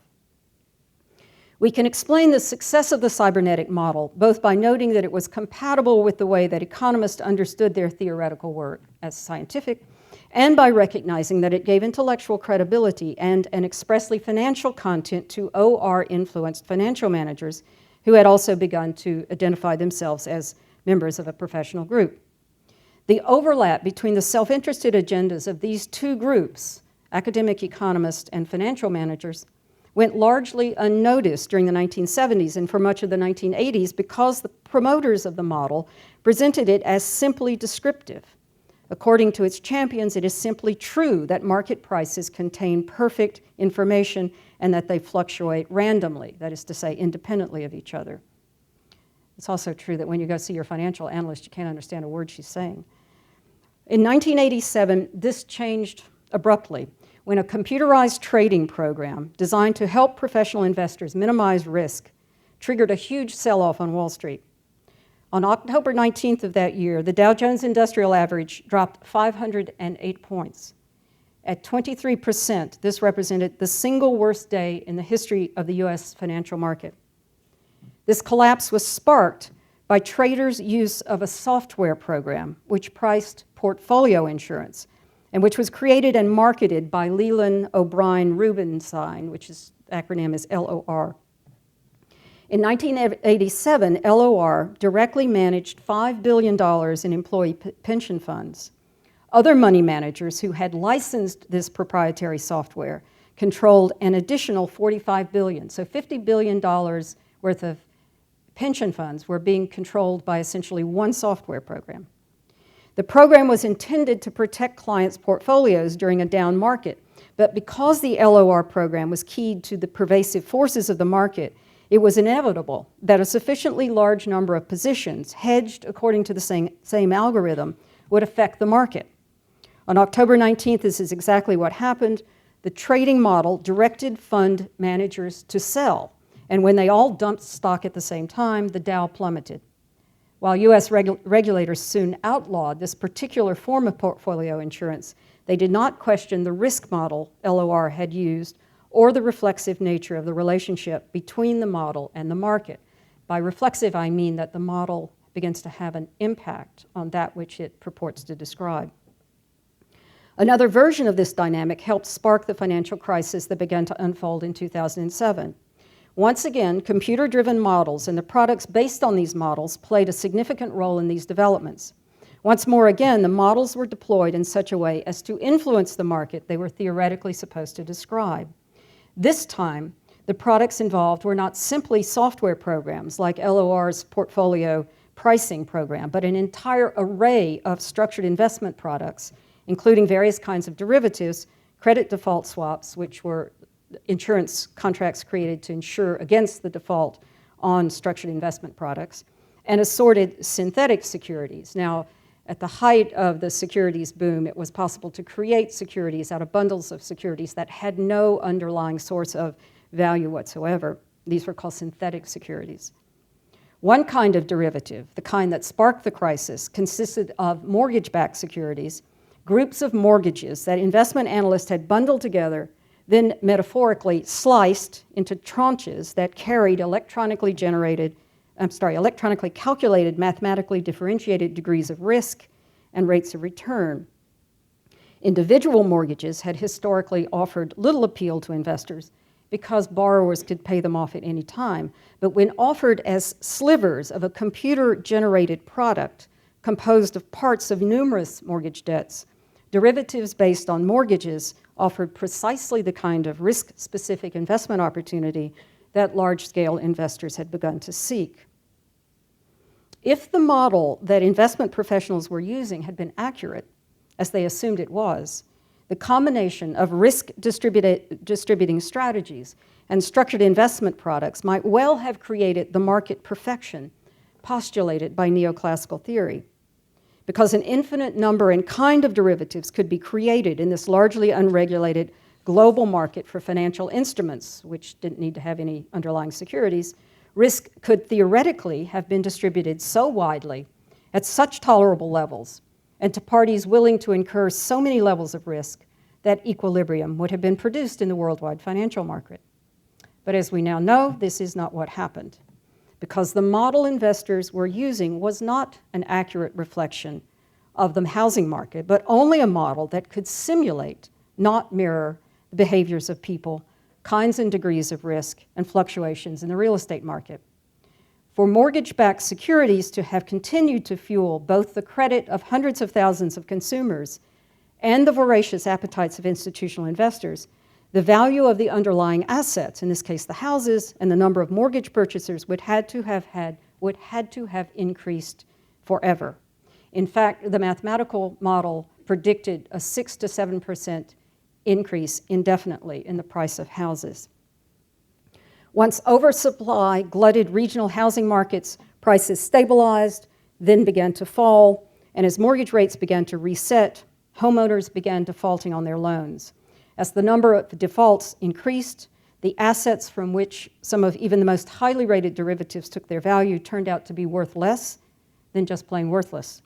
We can explain the success of the cybernetic model both by noting that it was compatible with the way that economists understood their theoretical work as scientific, and by recognizing that it gave intellectual credibility and an expressly financial content to OR-influenced financial managers who had also begun to identify themselves as members of a professional group. The overlap between the self-interested agendas of these two groups, academic economists and financial managers, went largely unnoticed during the 1970s and for much of the 1980s because the promoters of the model presented it as simply descriptive. According to its champions, it is simply true that market prices contain perfect information and that they fluctuate randomly, that is to say, independently of each other. It's also true that when you go see your financial analyst, you can't understand a word she's saying. In 1987, this changed abruptly when a computerized trading program designed to help professional investors minimize risk triggered a huge sell-off on Wall Street. On October 19th of that year, the Dow Jones Industrial Average dropped 508 points. At 23%, this represented the single worst day in the history of the US financial market. This collapse was sparked by traders' use of a software program which priced portfolio insurance and which was created and marketed by Leland O'Brien Rubinstein, which is acronym is LOR. In 1987, LOR directly managed $5 billion in employee pension funds. Other money managers who had licensed this proprietary software controlled an additional $45 billion. So $50 billion worth of pension funds were being controlled by essentially one software program. The program was intended to protect clients' portfolios during a down market, but because the LOR program was keyed to the pervasive forces of the market, it was inevitable that a sufficiently large number of positions, hedged according to the same algorithm, would affect the market. On October 19th, this is exactly what happened. The trading model directed fund managers to sell, and when they all dumped stock at the same time, the Dow plummeted. While US regulators soon outlawed this particular form of portfolio insurance, they did not question the risk model LOR had used or the reflexive nature of the relationship between the model and the market. By reflexive, I mean that the model begins to have an impact on that which it purports to describe. Another version of this dynamic helped spark the financial crisis that began to unfold in 2007. Once again, computer-driven models and the products based on these models played a significant role in these developments. Once more again, the models were deployed in such a way as to influence the market they were theoretically supposed to describe. This time, the products involved were not simply software programs like LOR's portfolio pricing program, but an entire array of structured investment products, including various kinds of derivatives, credit default swaps, which were insurance contracts created to insure against the default on structured investment products, and assorted synthetic securities. Now, at the height of the securities boom, it was possible to create securities out of bundles of securities that had no underlying source of value whatsoever. These were called synthetic securities. One kind of derivative, the kind that sparked the crisis, consisted of mortgage-backed securities, groups of mortgages that investment analysts had bundled together, then metaphorically sliced into tranches that carried electronically calculated, mathematically differentiated degrees of risk and rates of return. Individual mortgages had historically offered little appeal to investors because borrowers could pay them off at any time. But when offered as slivers of a computer-generated product composed of parts of numerous mortgage debts, derivatives based on mortgages offered precisely the kind of risk-specific investment opportunity that large-scale investors had begun to seek. If the model that investment professionals were using had been accurate, as they assumed it was, the combination of risk-distributing strategies and structured investment products might well have created the market perfection postulated by neoclassical theory. Because an infinite number and kind of derivatives could be created in this largely unregulated global market for financial instruments, which didn't need to have any underlying securities, risk could theoretically have been distributed so widely at such tolerable levels and to parties willing to incur so many levels of risk that equilibrium would have been produced in the worldwide financial market. But as we now know, this is not what happened, because the model investors were using was not an accurate reflection of the housing market, but only a model that could simulate, not mirror, the behaviors of people, kinds and degrees of risk, and fluctuations in the real estate market. For mortgage-backed securities to have continued to fuel both the credit of hundreds of thousands of consumers and the voracious appetites of institutional investors, the value of the underlying assets, in this case the houses, and the number of mortgage purchasers would had to have increased forever. In fact, the mathematical model predicted a 6 to 7% increase indefinitely in the price of houses. Once oversupply glutted regional housing markets, prices stabilized, then began to fall, and as mortgage rates began to reset, homeowners began defaulting on their loans. As the number of defaults increased, the assets from which some of even the most highly rated derivatives took their value turned out to be worth less than just plain worthless.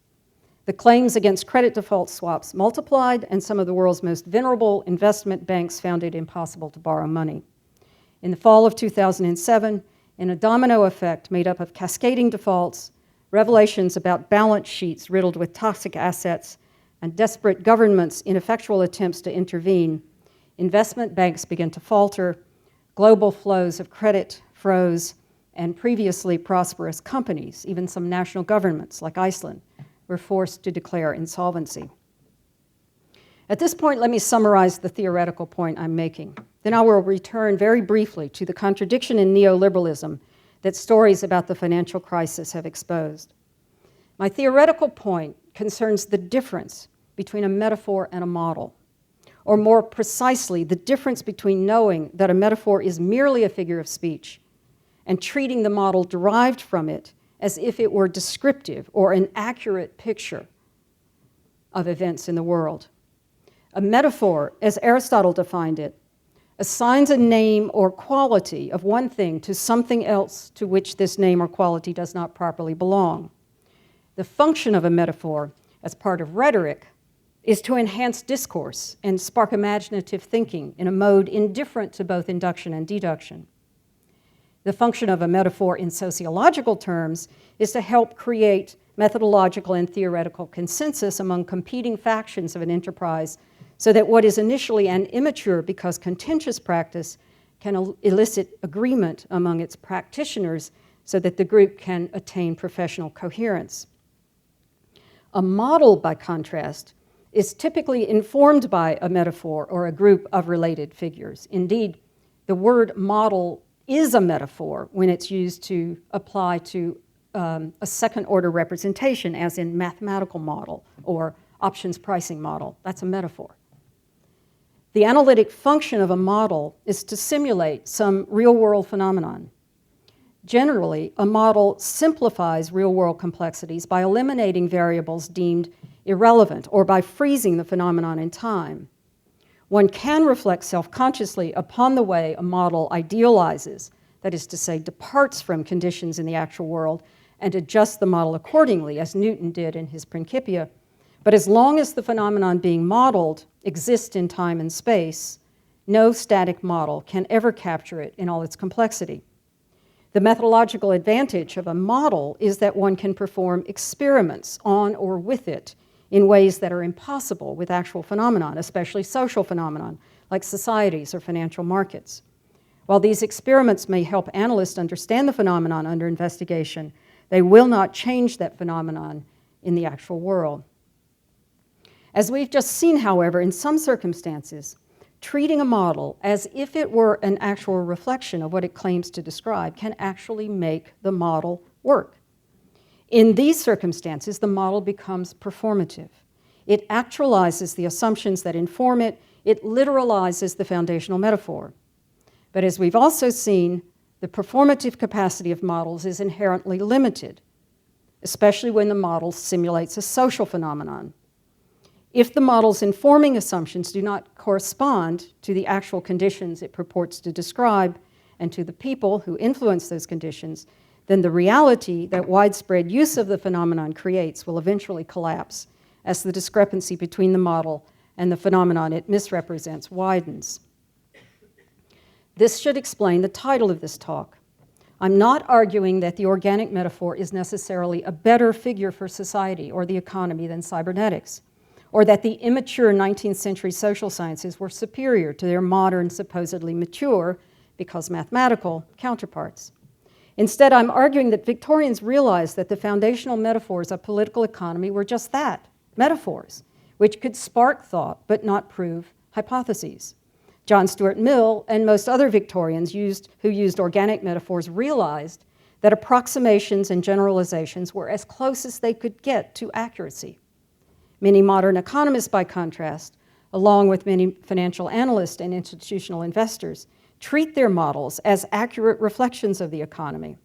The claims against credit default swaps multiplied, and some of the world's most venerable investment banks found it impossible to borrow money. In the fall of 2007, in a domino effect made up of cascading defaults, revelations about balance sheets riddled with toxic assets, and desperate governments' ineffectual attempts to intervene, investment banks began to falter, global flows of credit froze, and previously prosperous companies, even some national governments like Iceland, were forced to declare insolvency. At this point, let me summarize the theoretical point I'm making. Then I will return very briefly to the contradiction in neoliberalism that stories about the financial crisis have exposed. My theoretical point concerns the difference between a metaphor and a model, or more precisely, the difference between knowing that a metaphor is merely a figure of speech and treating the model derived from it as if it were descriptive or an accurate picture of events in the world. A metaphor, as Aristotle defined it, assigns a name or quality of one thing to something else to which this name or quality does not properly belong. The function of a metaphor, as part of rhetoric, is to enhance discourse and spark imaginative thinking in a mode indifferent to both induction and deduction. The function of a metaphor in sociological terms is to help create methodological and theoretical consensus among competing factions of an enterprise so that what is initially an immature because contentious practice can elicit agreement among its practitioners so that the group can attain professional coherence. A model, by contrast, is typically informed by a metaphor or a group of related figures. Indeed, the word model is a metaphor when it's used to apply to a second-order representation, as in mathematical model or options pricing model. That's a metaphor. The analytic function of a model is to simulate some real-world phenomenon. Generally, a model simplifies real-world complexities by eliminating variables deemed irrelevant or by freezing the phenomenon in time. One can reflect self-consciously upon the way a model idealizes, that is to say, departs from conditions in the actual world, and adjust the model accordingly, as Newton did in his Principia. But as long as the phenomenon being modeled exists in time and space, no static model can ever capture it in all its complexity. The methodological advantage of a model is that one can perform experiments on or with it in ways that are impossible with actual phenomenon, especially social phenomenon, like societies or financial markets. While these experiments may help analysts understand the phenomenon under investigation, they will not change that phenomenon in the actual world. As we've just seen, however, in some circumstances, treating a model as if it were an actual reflection of what it claims to describe can actually make the model work. In these circumstances, the model becomes performative. It actualizes the assumptions that inform it. It literalizes the foundational metaphor. But as we've also seen, the performative capacity of models is inherently limited, especially when the model simulates a social phenomenon. If the model's informing assumptions do not correspond to the actual conditions it purports to describe and to the people who influence those conditions, then the reality that widespread use of the phenomenon creates will eventually collapse as the discrepancy between the model and the phenomenon it misrepresents widens. This should explain the title of this talk. I'm not arguing that the organic metaphor is necessarily a better figure for society or the economy than cybernetics, or that the immature 19th century social sciences were superior to their modern, supposedly mature, because mathematical, counterparts. Instead, I'm arguing that Victorians realized that the foundational metaphors of political economy were just that, metaphors, which could spark thought but not prove hypotheses. John Stuart Mill and most other Victorians who used organic metaphors realized that approximations and generalizations were as close as they could get to accuracy. Many modern economists, by contrast, along with many financial analysts and institutional investors, treat their models as accurate reflections of the economy.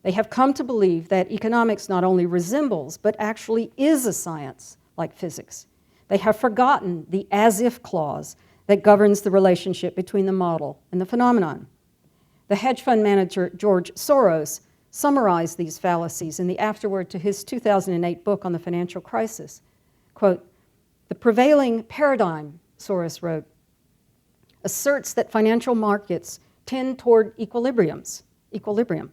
They have come to believe that economics not only resembles, but actually is a science like physics. They have forgotten the as-if clause that governs the relationship between the model and the phenomenon. The hedge fund manager George Soros summarized these fallacies in the afterword to his 2008 book on the financial crisis. Quote, "The prevailing paradigm," Soros wrote, "asserts that financial markets tend toward equilibrium.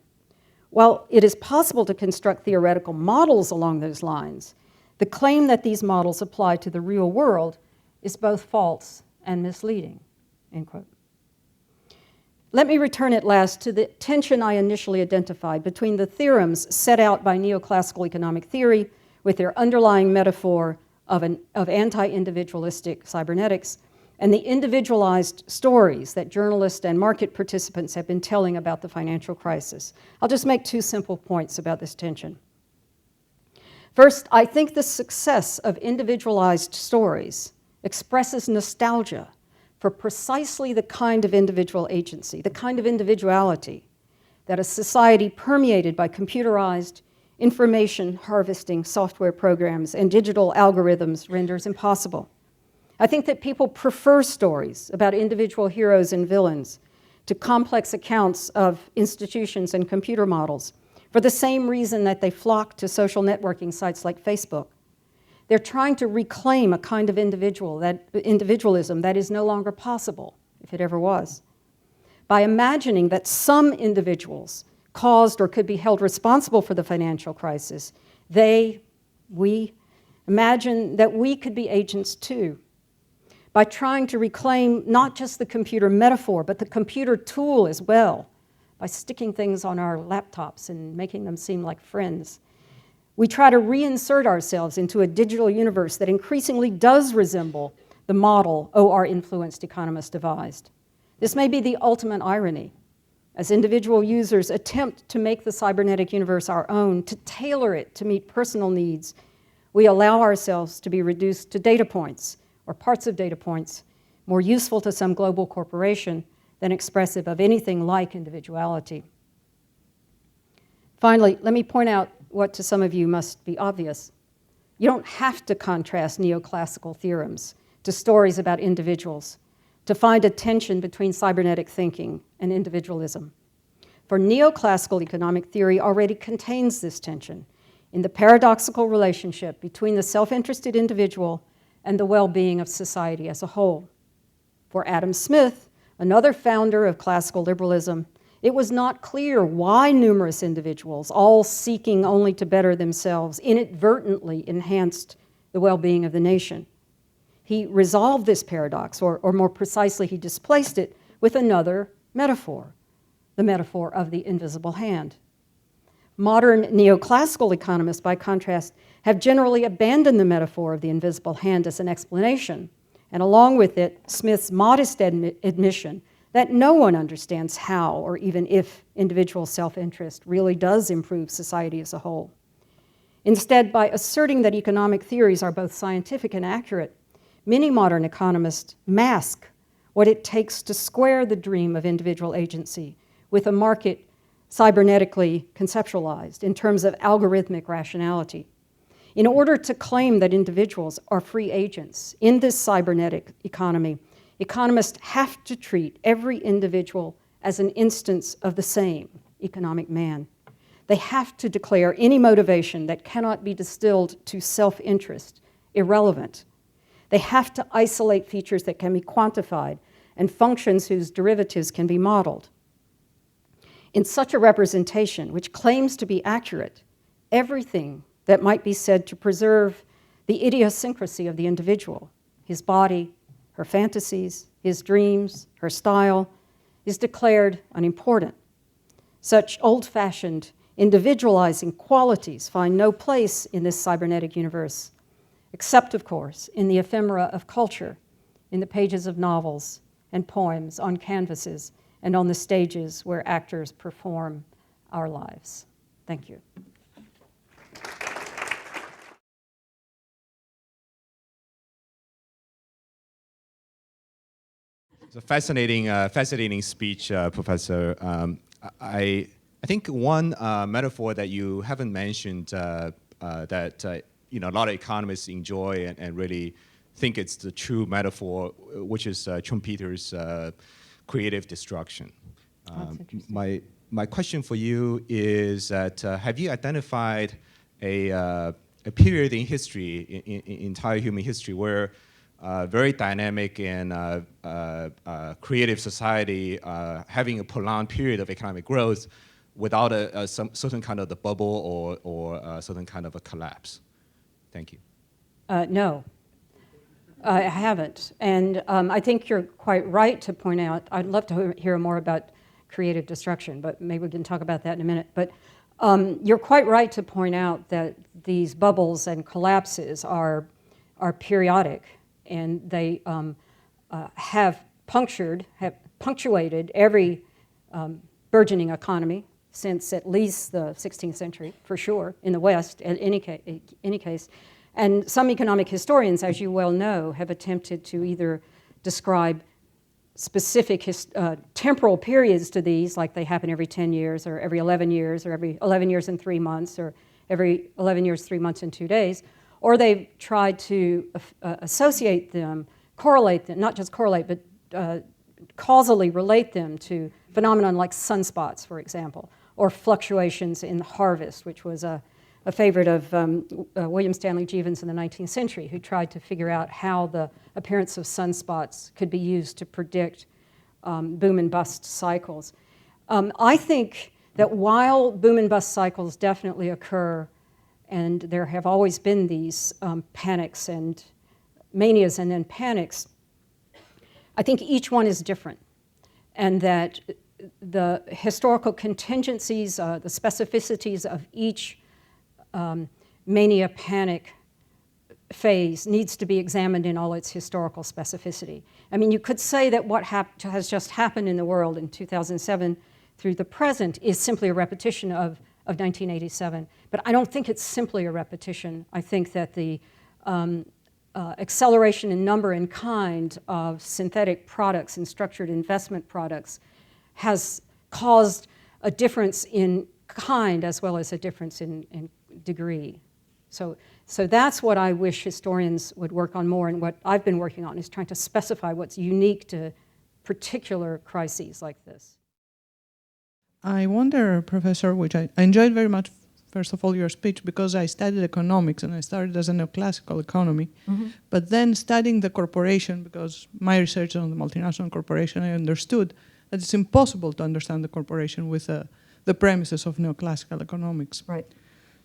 While it is possible to construct theoretical models along those lines, the claim that these models apply to the real world is both false and misleading," end quote. Let me return at last to the tension I initially identified between the theorems set out by neoclassical economic theory with their underlying metaphor of anti-individualistic cybernetics and the individualized stories that journalists and market participants have been telling about the financial crisis. I'll just make two simple points about this tension. First, I think the success of individualized stories expresses nostalgia for precisely the kind of individual agency, the kind of individuality that a society permeated by computerized information harvesting software programs and digital algorithms renders impossible. I think that people prefer stories about individual heroes and villains to complex accounts of institutions and computer models for the same reason that they flock to social networking sites like Facebook. They're trying to reclaim a kind of individualism that is no longer possible, if it ever was, by imagining that some individuals caused or could be held responsible for the financial crisis. We imagine that we could be agents too, by trying to reclaim not just the computer metaphor, but the computer tool as well, by sticking things on our laptops and making them seem like friends. We try to reinsert ourselves into a digital universe that increasingly does resemble the model OR-influenced economists devised. This may be the ultimate irony. As individual users attempt to make the cybernetic universe our own, to tailor it to meet personal needs, we allow ourselves to be reduced to data points or parts of data points, more useful to some global corporation than expressive of anything like individuality. Finally, let me point out what to some of you must be obvious. You don't have to contrast neoclassical theorems to stories about individuals to find a tension between cybernetic thinking and individualism. For neoclassical economic theory already contains this tension in the paradoxical relationship between the self-interested individual and the well-being of society as a whole. For Adam Smith, another founder of classical liberalism, it was not clear why numerous individuals, all seeking only to better themselves, inadvertently enhanced the well-being of the nation. He resolved this paradox, or more precisely, he displaced it with another metaphor, the metaphor of the invisible hand. Modern neoclassical economists, by contrast, have generally abandoned the metaphor of the invisible hand as an explanation, and along with it, Smith's modest admission that no one understands how or even if individual self-interest really does improve society as a whole. Instead, by asserting that economic theories are both scientific and accurate, many modern economists mask what it takes to square the dream of individual agency with a market cybernetically conceptualized in terms of algorithmic rationality. In order to claim that individuals are free agents in this cybernetic economy, economists have to treat every individual as an instance of the same economic man. They have to declare any motivation that cannot be distilled to self-interest irrelevant. They have to isolate features that can be quantified and functions whose derivatives can be modeled. In such a representation, which claims to be accurate, everything that might be said to preserve the idiosyncrasy of the individual, his body, her fantasies, his dreams, her style, is declared unimportant. Such old-fashioned, individualizing qualities find no place in this cybernetic universe, except, of course, in the ephemera of culture, in the pages of novels and poems, on canvases, and on the stages where actors perform our lives. Thank you. It's a fascinating speech, Professor. I think one metaphor that you haven't mentioned that a lot of economists enjoy and really think it's the true metaphor, which is Schumpeter's creative destruction. That's interesting. My question for you is that have you identified a period in history, in entire human history, where very dynamic and creative society having a prolonged period of economic growth without some certain kind of the bubble or certain kind of a collapse? Thank you. No, I haven't. And I think you're quite right to point out, I'd love to hear more about creative destruction, but maybe we can talk about that in a minute. But you're quite right to point out that these bubbles and collapses are periodic, and they have punctuated every burgeoning economy since at least the 16th century, for sure, in the West, in any case. And some economic historians, as you well know, have attempted to either describe specific temporal periods to these, like they happen every 10 years, or every 11 years, or every 11 years and 3 months, or every 11 years, 3 months and 2 days, or they've tried to associate them, correlate them, not just correlate, but causally relate them to phenomenon like sunspots, for example, or fluctuations in the harvest, which was a favorite of William Stanley Jevons in the 19th century, who tried to figure out how the appearance of sunspots could be used to predict boom and bust cycles. I think that while boom and bust cycles definitely occur, and there have always been these panics and manias and then panics, I think each one is different, and that the historical contingencies, the specificities of each mania panic phase needs to be examined in all its historical specificity. I mean, you could say that what has just happened in the world in 2007 through the present is simply a repetition of 1987, but I don't think it's simply a repetition. I think that the acceleration in number and kind of synthetic products and structured investment products has caused a difference in kind as well as a difference in degree. So that's what I wish historians would work on more, and what I've been working on is trying to specify what's unique to particular crises like this. I wonder, Professor, which I enjoyed very much, first of all, your speech, because I studied economics and I started as a neoclassical economy, but then studying the corporation, because my research on the multinational corporation, I understood that it's impossible to understand the corporation with the premises of neoclassical economics. Right.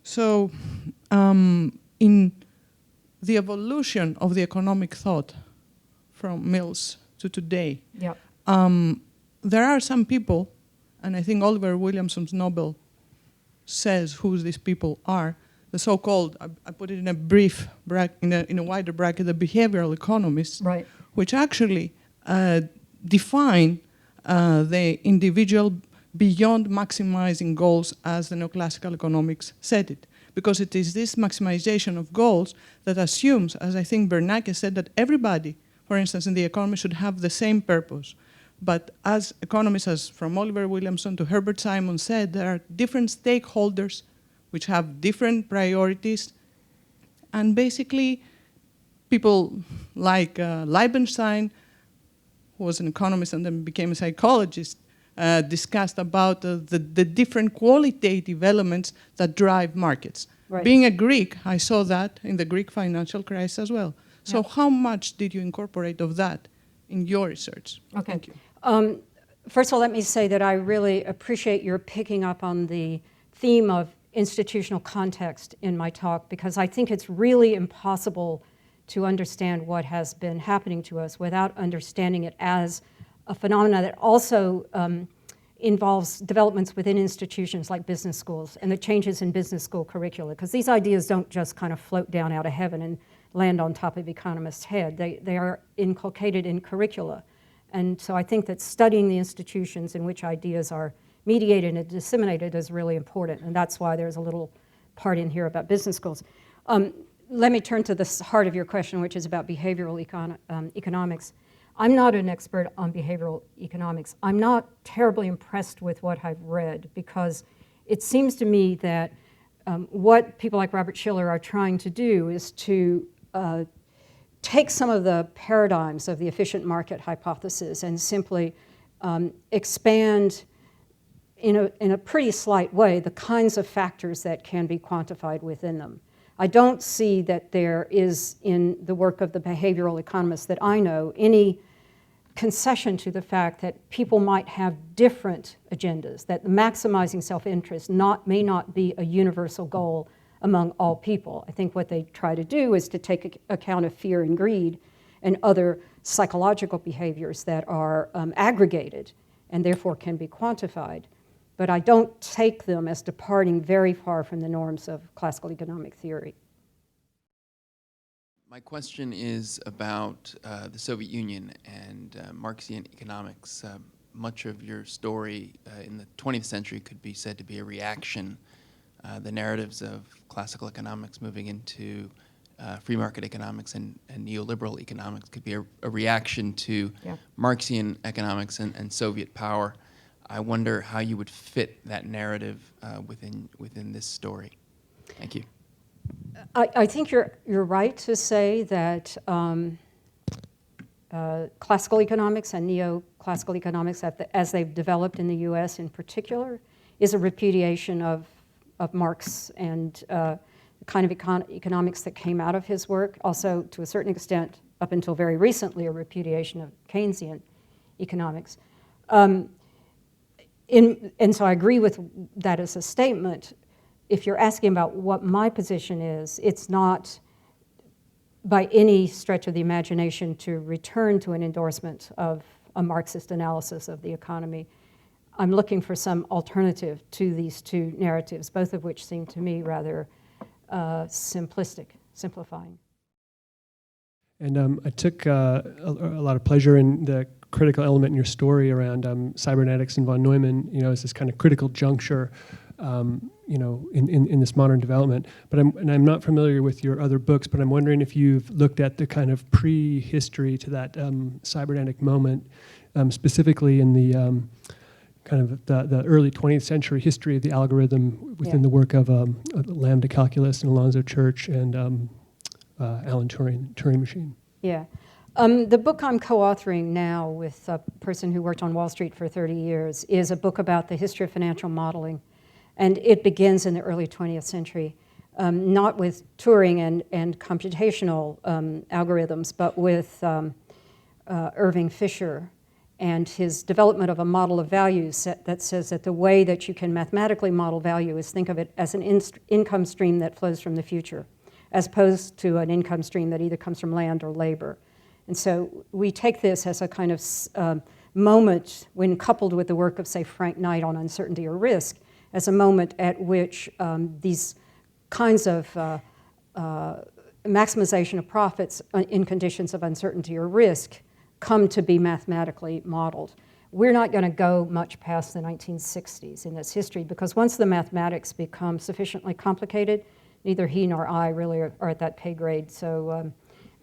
So in the evolution of the economic thought from Mills to today, Yep. there are some people, and I think Oliver Williamson's Nobel says who these people are, the so-called, I put it in a brief bracket, in a wider bracket, the behavioral economists, Right. which actually define the individual beyond maximizing goals as the neoclassical economics said it. Because it is this maximization of goals that assumes, as I think Bernanke said, that everybody, for instance, in the economy should have the same purpose. But as economists, as from Oliver Williamson to Herbert Simon said, there are different stakeholders which have different priorities. And basically, people like Liebenstein, who was an economist and then became a psychologist, discussed about the different qualitative elements that drive markets. Right. Being a Greek, I saw that in the Greek financial crisis as well. So Yeah. how much did you incorporate of that in your research? Okay. Thank you. First of all, let me say that I really appreciate your picking up on the theme of institutional context in my talk, because I think it's really impossible to understand what has been happening to us without understanding it as a phenomena that also involves developments within institutions like business schools and the changes in business school curricula, because these ideas don't just kind of float down out of heaven and land on top of economists' head. They are inculcated in curricula. And so I think that studying the institutions in which ideas are mediated and disseminated is really important, and that's why there's a little part in here about business schools. Let me turn to the heart of your question, which is about behavioral economics. I'm not an expert on behavioral economics. I'm not terribly impressed with what I've read, because it seems to me that what people like Robert Shiller are trying to do is to take some of the paradigms of the efficient market hypothesis and simply expand in a pretty slight way the kinds of factors that can be quantified within them. I don't see that there is in the work of the behavioral economists that I know any concession to the fact that people might have different agendas, that maximizing self-interest may not be a universal goal among all people. I think what they try to do is to take account of fear and greed and other psychological behaviors that are aggregated and therefore can be quantified. But I don't take them as departing very far from the norms of classical economic theory. My question is about the Soviet Union and Marxian economics. Much of your story in the 20th century could be said to be a reaction. The narratives of classical economics moving into free market economics and neoliberal economics could be a reaction to Marxian economics and Soviet power. I wonder how you would fit that narrative within this story. Thank you. I think you're right to say that classical economics and neoclassical economics, as they've developed in the U.S. in particular, is a repudiation of Marx and the kind of economics that came out of his work. Also, to a certain extent, up until very recently, a repudiation of Keynesian economics. And so I agree with that as a statement. If you're asking about what my position is, it's not by any stretch of the imagination to return to an endorsement of a Marxist analysis of the economy. I'm looking for some alternative to these two narratives, both of which seem to me rather simplifying. And I took a lot of pleasure in the critical element in your story around cybernetics and von Neumann, as this kind of critical juncture, in this modern development. But I'm not familiar with your other books, but I'm wondering if you've looked at the kind of pre-history to that cybernetic moment, specifically in the kind of the early 20th century history of the algorithm within the work of Lambda Calculus and Alonzo Church and Alan Turing machine. Yeah. The book I'm co-authoring now with a person who worked on Wall Street for 30 years is a book about the history of financial modeling. And it begins in the early 20th century, not with Turing and computational algorithms, but with Irving Fisher and his development of a model of values that says that the way that you can mathematically model value is think of it as an income stream that flows from the future, as opposed to an income stream that either comes from land or labor. And so we take this as a kind of moment when coupled with the work of, say, Frank Knight on uncertainty or risk, as a moment at which these kinds of maximization of profits in conditions of uncertainty or risk come to be mathematically modeled. We're not going to go much past the 1960s in this history, because once the mathematics become sufficiently complicated, neither he nor I really are at that pay grade. So I'm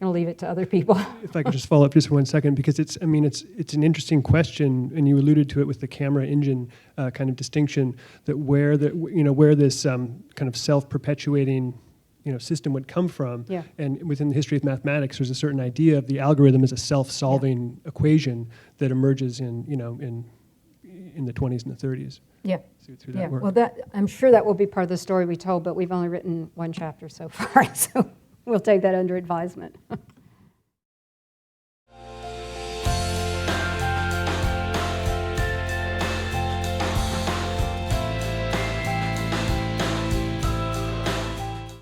going to leave it to other people. If I could just follow up just for 1 second, because it's an interesting question, and you alluded to it with the camera engine kind of distinction, that where this kind of self-perpetuating system would come from. Yeah. And within the history of mathematics, there's a certain idea of the algorithm as a self-solving equation that emerges in the 20s and the 30s. Yeah. Through that work. Well, I'm sure that will be part of the story we told, but we've only written one chapter so far, so we'll take that under advisement.